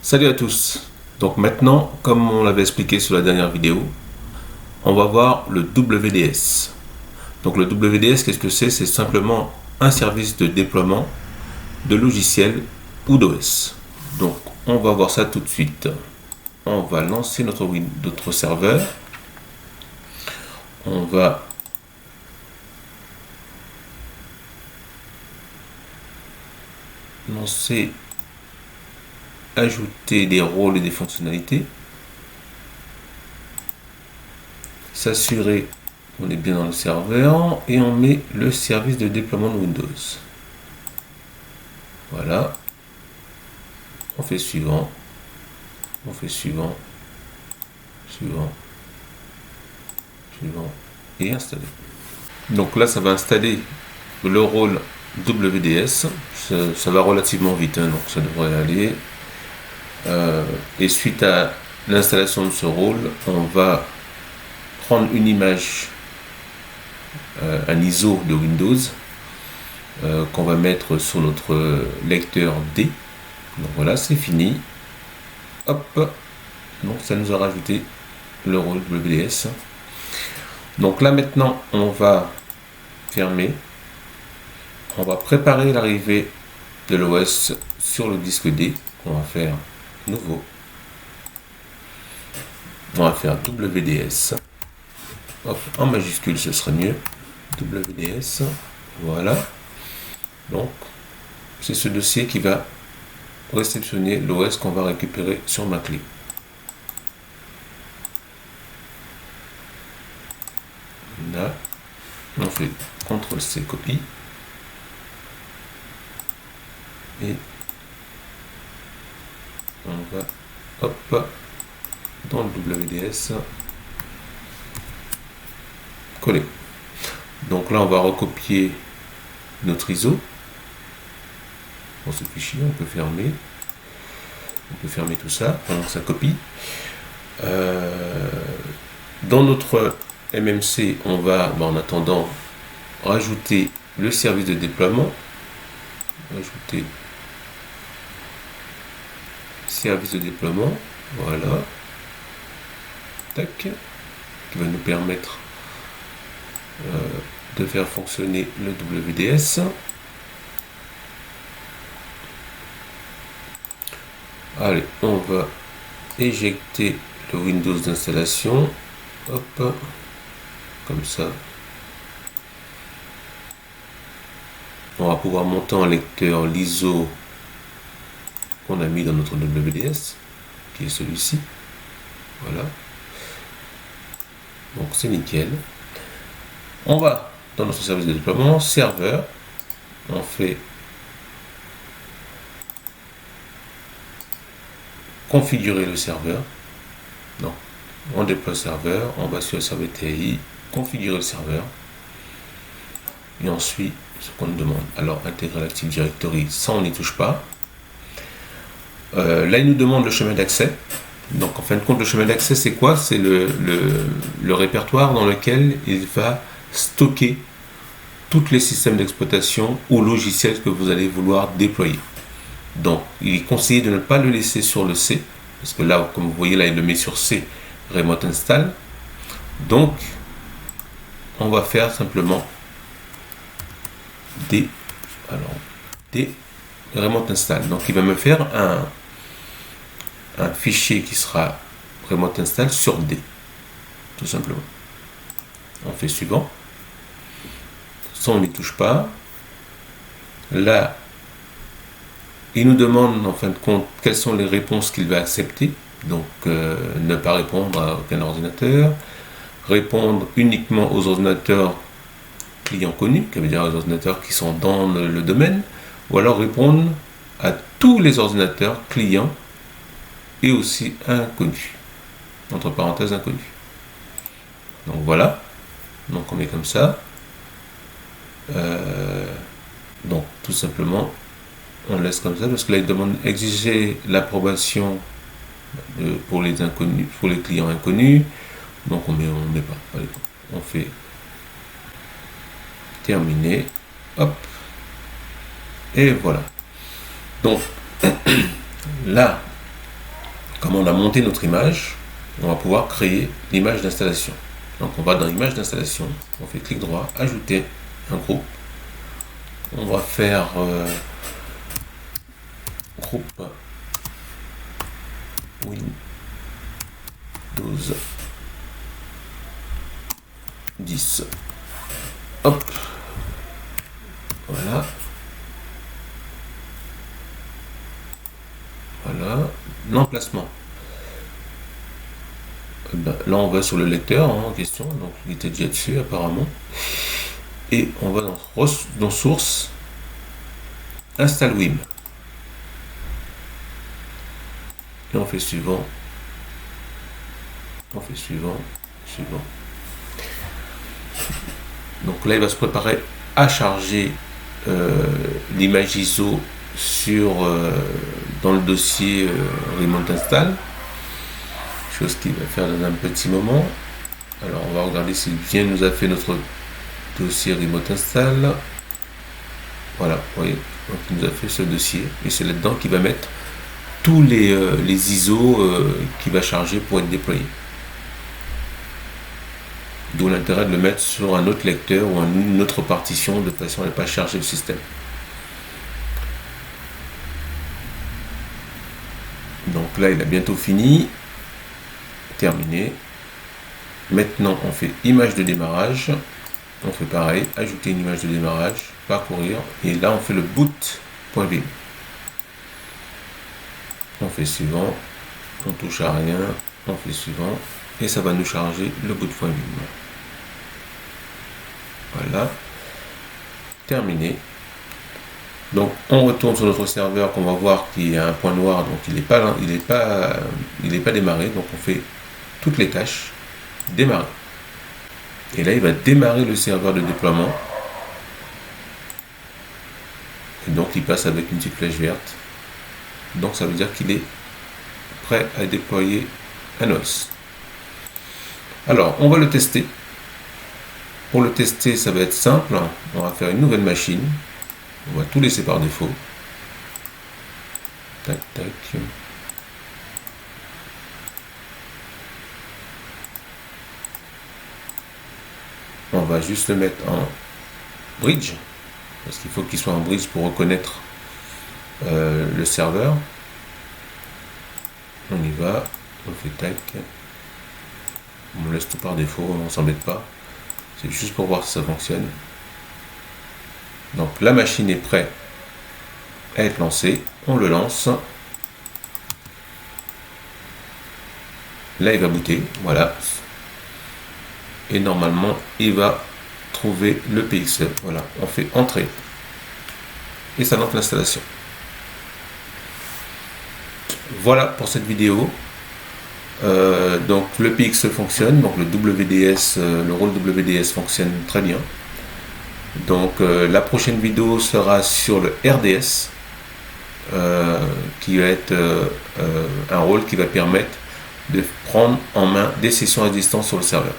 Salut à tous. Donc maintenant, comme on l'avait expliqué sur la dernière vidéo, on va voir le WDS. Donc le WDS, qu'est-ce que c'est? C'est simplement un service de déploiement de logiciels ou d'OS. Donc on va voir ça tout de suite. On va lancer notre serveur. On va lancer, ajouter des rôles et des fonctionnalités. S'assurer qu'on est bien dans le serveur et on met le service de déploiement de Windows. Voilà. On fait suivant. On fait suivant. Suivant. Suivant. Et installer. Donc là, ça va installer le rôle WDS. Ça va relativement vite, hein, donc ça devrait aller. Et suite à l'installation de ce rôle, on va prendre une image, un ISO de Windows qu'on va mettre sur notre lecteur D. Donc voilà, c'est fini. Hop, donc ça nous a rajouté le rôle WDS. Donc là maintenant, on va fermer. On va préparer l'arrivée de l'OS sur le disque D. On va faire nouveau. On va faire WDS. Hop, en majuscule, ce serait mieux. WDS. Voilà. Donc, c'est ce dossier qui va réceptionner l'OS qu'on va récupérer sur ma clé. Là, on fait CTRL-C copie. Et on va, hop, dans le WDS, coller. Donc là, on va recopier notre ISO. Dans ce fichier, on peut fermer. On peut fermer tout ça pendant que ça copie. Dans notre MMC, on va, en attendant, rajouter le service de déploiement. Ajouter service de déploiement. Voilà. Tac. Qui va nous permettre de faire fonctionner le WDS. Allez, on va éjecter le Windows d'installation. Hop, comme ça. On va pouvoir monter en lecteur l'ISO qu'on a mis dans notre WDS, qui est celui-ci. Voilà. Donc c'est nickel. On va dans notre service de déploiement, serveur. On fait configurer le serveur. Non, on déploie le serveur, on va sur le serveur TI, configurer le serveur. Et ensuite, ce qu'on nous demande. Alors, intégrer l'Active Directory, ça on n'y touche pas. Là, il nous demande le chemin d'accès. Donc, en fin de compte, le chemin d'accès, c'est quoi? C'est le répertoire dans lequel il va stocker tous les systèmes d'exploitation ou logiciels que vous allez vouloir déployer. Donc, il est conseillé de ne pas le laisser sur le C, parce que là, comme vous voyez, là, il le met sur C, Remote Install. Donc, on va faire simplement D Remote Install. Donc, il va me faire un fichier qui sera Remote Install sur D, tout simplement. On fait suivant. Ça, on n'y touche pas. Là, il nous demande en fin de compte quelles sont les réponses qu'il va accepter. Donc, ne pas répondre à aucun ordinateur. Répondre uniquement aux ordinateurs clients connus, qui veut dire aux ordinateurs qui sont dans le domaine. Ou alors répondre à tous les ordinateurs clients et aussi inconnus. Entre parenthèses, inconnus. Donc voilà. Donc on met comme ça. Donc tout simplement, on laisse comme ça parce que là il demande exiger l'approbation pour les inconnus, pour les clients inconnus. Donc on met pas. Allez, on fait terminer. Hop. Et voilà. Donc là, comme on a monté notre image, on va pouvoir créer l'image d'installation. Donc on va dans l'image d'installation, on fait clic droit, ajouter un groupe. On va faire groupe Windows 10. Hop. Voilà. Voilà. L'emplacement. Ben, là, on va sur le lecteur en question. Donc, il était déjà dessus apparemment. Et on va dans Source. Install Vim. Et on fait suivant. On fait suivant. Suivant. Donc là, il va se préparer à charger l'image ISO dans le dossier Remote Install. Chose qu'il va faire dans un petit moment. Alors on va regarder s'il bien nous a fait notre dossier Remote Install. Voilà, vous voyez, donc il nous a fait ce dossier. Et c'est là-dedans qu'il va mettre tous les ISO qu'il va charger pour être déployé. D'où l'intérêt de le mettre sur un autre lecteur ou une autre partition de façon à ne pas charger le système. Donc là, il a bientôt fini. Terminé. Maintenant, on fait image de démarrage. On fait pareil, ajouter une image de démarrage, parcourir. Et là, on fait le boot.vim. On fait suivant. On touche à rien. On fait suivant. Et ça va nous charger le boot.vim. Voilà, terminé. Donc on retourne sur notre serveur qu'on va voir qu'il y a un point noir, donc il n'est pas démarré. Donc on fait toutes les tâches, démarrer. Et là il va démarrer le serveur de déploiement. Et donc il passe avec une petite flèche verte. Donc ça veut dire qu'il est prêt à déployer un OS. Alors on va le tester. Pour le tester, ça va être simple. On va faire une nouvelle machine. On va tout laisser par défaut. Tac, tac. On va juste le mettre en bridge. Parce qu'il faut qu'il soit en bridge pour reconnaître le serveur. On y va. On fait tac. On laisse tout par défaut. On ne s'embête pas. C'est juste pour voir si ça fonctionne. Donc la machine est prête à être lancée. On le lance. Là il va booter. Voilà. Et normalement il va trouver le PXE. Voilà. On fait entrer. Et ça lance l'installation. Voilà pour cette vidéo. Donc le PXE fonctionne, donc le WDS, le rôle WDS fonctionne très bien. Donc la prochaine vidéo sera sur le RDS, qui va être un rôle qui va permettre de prendre en main des sessions à distance sur le serveur.